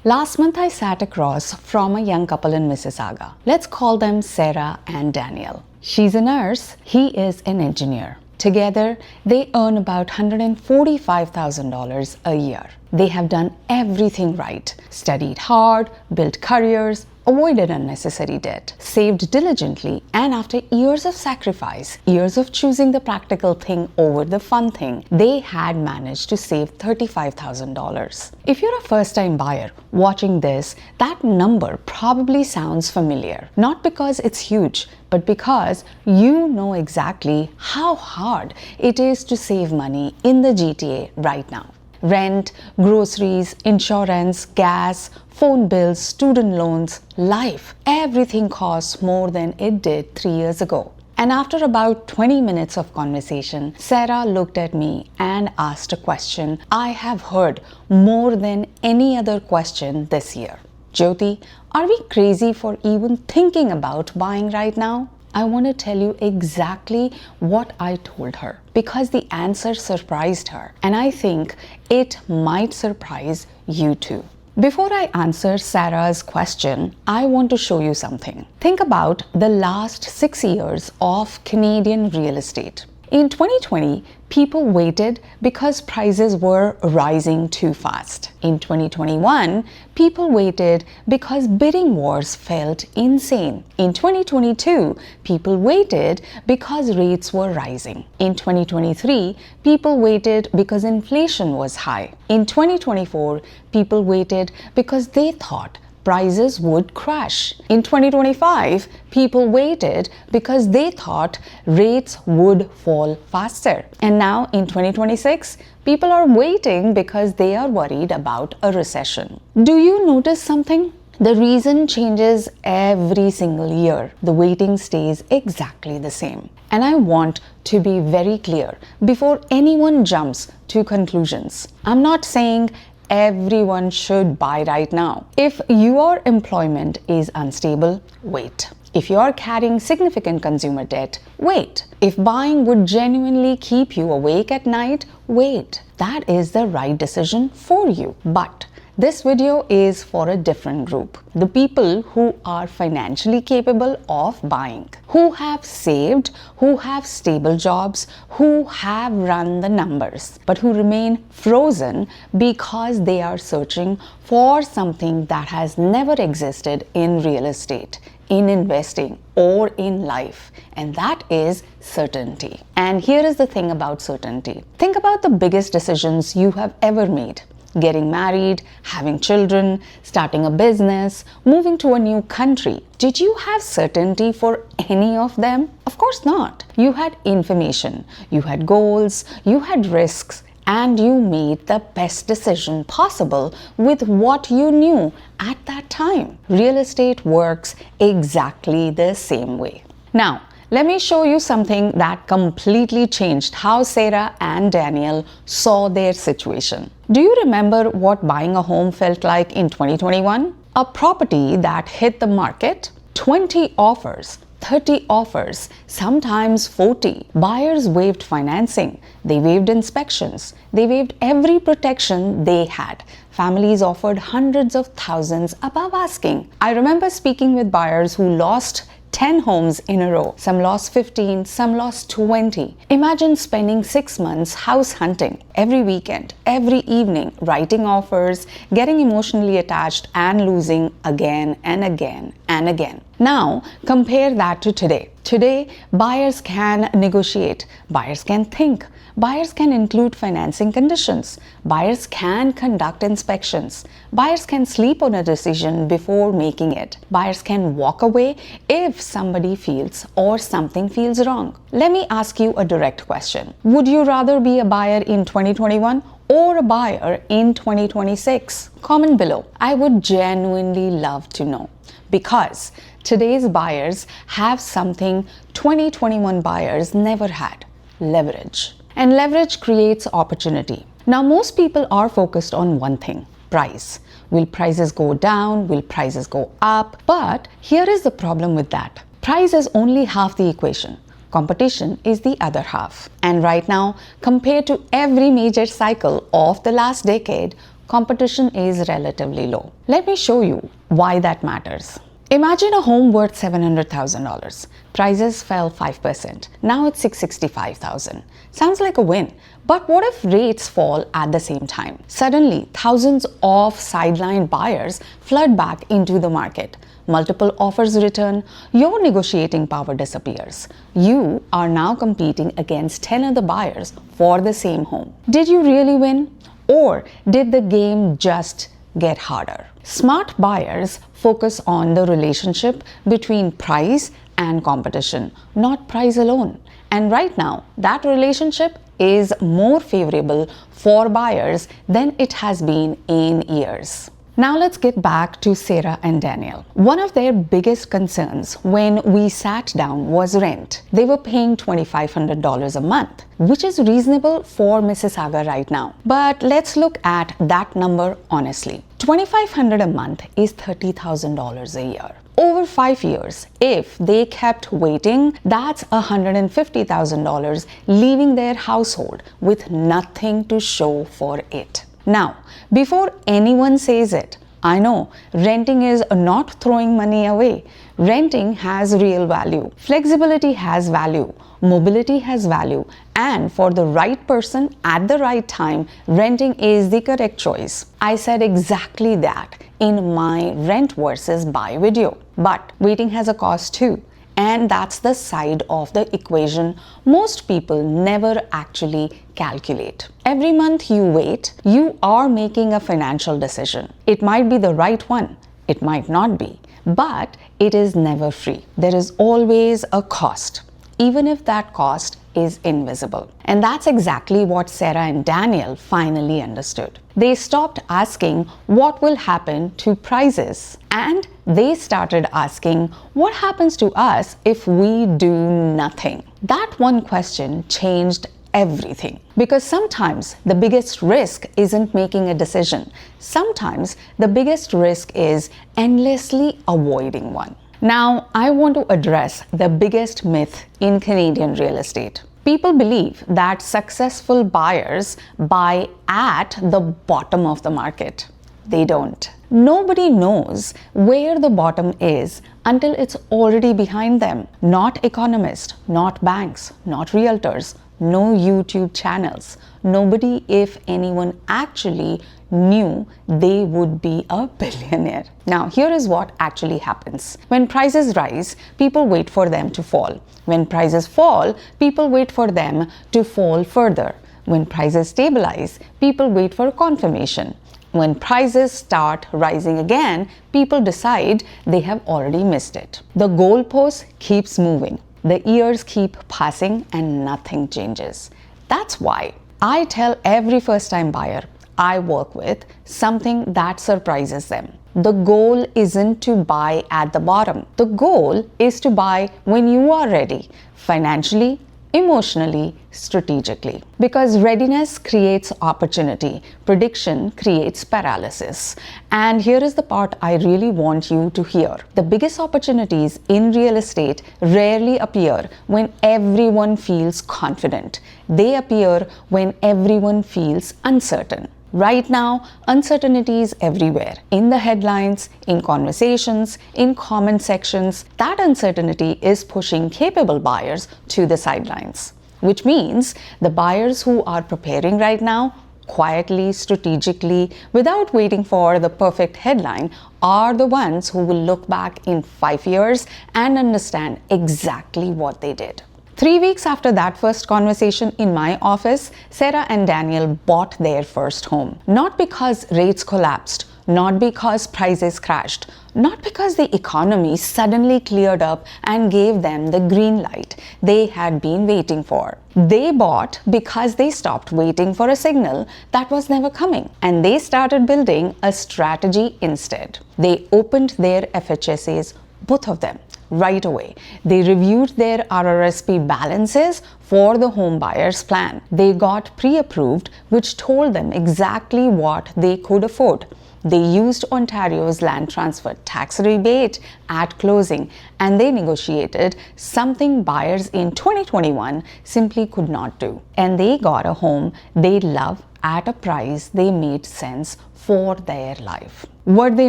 Last month, I sat across from a young couple in Mississauga. Let's call them Sarah and Daniel. She's a nurse, he is an engineer. Together, they earn about $145,000 a year. They have done everything right, studied hard, built careers, avoided unnecessary debt, saved diligently, and after years of sacrifice, years of choosing the practical thing over the fun thing, they had managed to save $35,000. If you're a first-time buyer watching this, that number probably sounds familiar. Not because it's huge, but because you know exactly how hard it is to save money in the GTA right now. Rent, groceries, insurance, gas, phone bills, student loans, life, everything costs more than it did 3 years ago. And after about 20 minutes of conversation, Sarah looked at me and asked a question I have heard more than any other question this year. Jyoti, are we crazy for even thinking about buying right now? I want to tell you exactly what I told her because the answer surprised her, and I think it might surprise you too. Before I answer Sarah's question, I want to show you something. Think about the last 6 years of Canadian real estate. In 2020, people waited because prices were rising too fast. In 2021, people waited because bidding wars felt insane. In 2022, people waited because rates were rising. In 2023, people waited because inflation was high. In 2024, people waited because they thought prices would crash. In 2025, people waited because they thought rates would fall faster. And now in 2026, people are waiting because they are worried about a recession. Do you notice something? The reason changes every single year. The waiting stays exactly the same. And I want to be very clear before anyone jumps to conclusions. I'm not saying everyone should buy right now. If your employment is unstable, wait. If you are carrying significant consumer debt, wait. If buying would genuinely keep you awake at night, wait. That is the right decision for you. But this video is for a different group. The people who are financially capable of buying, who have saved, who have stable jobs, who have run the numbers, but who remain frozen because they are searching for something that has never existed in real estate, in investing, or in life. And that is certainty. And here is the thing about certainty. Think about the biggest decisions you have ever made. Getting married, having children, starting a business, moving to a new country. Did you have certainty for any of them? Of course not. You had information, you had goals, you had risks, and you made the best decision possible with what you knew at that time. Real estate works exactly the same way. Now, let me show you something that completely changed how Sarah and Daniel saw their situation. Do you remember what buying a home felt like in 2021? A property that hit the market, 20 offers, 30 offers, sometimes 40. Buyers waived financing, they waived inspections, they waived every protection they had. Families offered hundreds of thousands above asking. I remember speaking with buyers who lost 10 homes in a row. Some lost 15, some lost 20. Imagine spending 6 months house hunting every weekend, every evening, writing offers, getting emotionally attached and losing again and again and again. Now, compare that to today. Today, buyers can negotiate, buyers can think, buyers can include financing conditions, buyers can conduct inspections, buyers can sleep on a decision before making it, buyers can walk away if somebody feels or something feels wrong. Let me ask you a direct question. Would you rather be a buyer in 2021 or a buyer in 2026? Comment below. I would genuinely love to know. Because today's buyers have something 2021 buyers never had: leverage. And leverage creates opportunity. Now, most people are focused on one thing: price. Will prices go down? Will prices go up? But here is the problem with that. Price is only half the equation. Competition is the other half. And right now, compared to every major cycle of the last decade, competition is relatively low. Let me show you why that matters. Imagine a home worth $700,000. Prices fell 5%. Now it's $665,000. Sounds like a win. But what if rates fall at the same time? Suddenly, thousands of sidelined buyers flood back into the market. Multiple offers return, your negotiating power disappears. You are now competing against 10 other buyers for the same home. Did you really win? Or did the game just get harder? Smart buyers focus on the relationship between price and competition, not price alone. And right now, that relationship is more favorable for buyers than it has been in years. Now let's get back to Sarah and Daniel. One of their biggest concerns when we sat down was rent. They were paying $2,500 a month, which is reasonable for Mississauga right now. But let's look at that number honestly. $2,500 a month is $30,000 a year. Over 5 years, if they kept waiting, that's $150,000 leaving their household with nothing to show for it. Now, before anyone says it, I know renting is not throwing money away. Renting has real value. Flexibility has value. Mobility has value. And for the right person at the right time, renting is the correct choice. I said exactly that in my rent versus buy video. But waiting has a cost too. And that's the side of the equation most people never actually calculate. Every month you wait, you are making a financial decision. It might be the right one, it might not be, but it is never free. There is always a cost, even if that cost is invisible. And that's exactly what Sarah and Daniel finally understood. They stopped asking what will happen to prices and they started asking what happens to us if we do nothing. That one question changed everything. Because sometimes the biggest risk isn't making a decision. Sometimes the biggest risk is endlessly avoiding one. Now, I want to address the biggest myth in Canadian real estate. People believe that successful buyers buy at the bottom of the market. They don't. Nobody knows where the bottom is until it's already behind them. Not economists, not banks, not realtors, no YouTube channels. Nobody, if anyone, actually knew they would be a billionaire. Now, here is what actually happens. When prices rise, people wait for them to fall. When prices fall, people wait for them to fall further. When prices stabilize, people wait for confirmation. When prices start rising again, people decide they have already missed it. The goalpost keeps moving. The years keep passing and nothing changes. That's why I tell every first-time buyer I work with something that surprises them. The goal isn't to buy at the bottom. The goal is to buy when you are ready, financially, emotionally, strategically. Because readiness creates opportunity, prediction creates paralysis. And here is the part I really want you to hear. The biggest opportunities in real estate rarely appear when everyone feels confident. They appear when everyone feels uncertain. Right now, uncertainty is everywhere. In the headlines, in conversations, in comment sections. That uncertainty is pushing capable buyers to the sidelines. Which means the buyers who are preparing right now, quietly, strategically, without waiting for the perfect headline, are the ones who will look back in 5 years and understand exactly what they did. 3 weeks after that first conversation in my office, Sarah and Daniel bought their first home. Not because rates collapsed, not because prices crashed, not because the economy suddenly cleared up and gave them the green light they had been waiting for. They bought because they stopped waiting for a signal that was never coming, and they started building a strategy instead. They opened their FHSAs, both of them, right away. They reviewed their RRSP balances for the home buyers plan. They got pre-approved, which told them exactly what they could afford. They used Ontario's land transfer tax rebate at closing, and they negotiated something buyers in 2021 simply could not do. And they got a home they love at a price they made sense for their life. Were they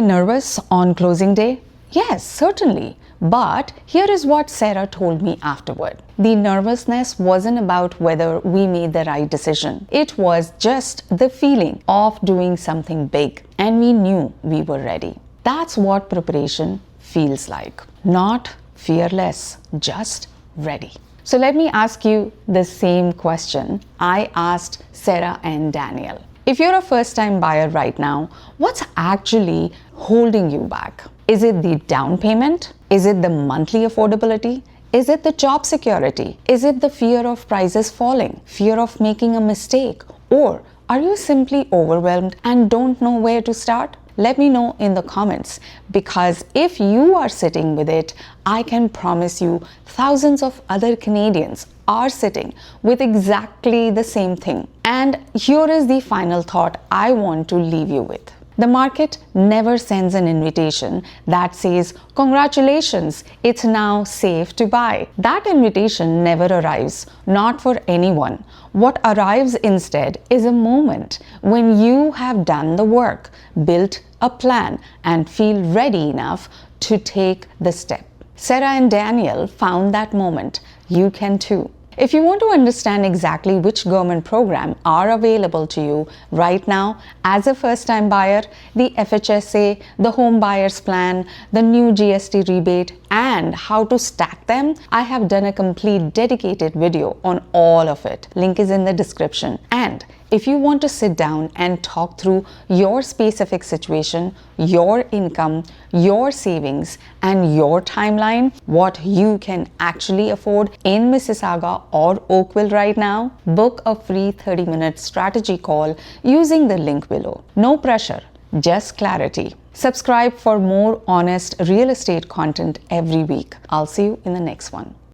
nervous on closing day? Yes, certainly. But here is what Sarah told me afterward. The nervousness wasn't about whether we made the right decision. It was just the feeling of doing something big, and we knew we were ready. That's what preparation feels like. Not fearless, just ready. So let me ask you the same question I asked Sarah and Daniel. If you're a first-time buyer right now, what's actually holding you back? Is it the down payment? Is it the monthly affordability? Is it the job security? Is it the fear of prices falling? Fear of making a mistake? Or are you simply overwhelmed and don't know where to start? Let me know in the comments, because if you are sitting with it, I can promise you thousands of other Canadians are sitting with exactly the same thing. And here is the final thought I want to leave you with. The market never sends an invitation that says, "Congratulations, it's now safe to buy." That invitation never arrives, not for anyone. What arrives instead is a moment when you have done the work, built a plan, and feel ready enough to take the step. Sarah and Daniel found that moment. You can too. If you want to understand exactly which government program are available to you right now as a first-time buyer, the FHSA, the Home Buyers Plan, the new GST rebate, and how to stack them, I have done a complete dedicated video on all of it. Link is in the description. And if you want to sit down and talk through your specific situation, your income, your savings, and your timeline, what you can actually afford in Mississauga or Oakville right now, book a free 30-minute strategy call using the link below. No pressure, just clarity. Subscribe for more honest real estate content every week. I'll see you in the next one.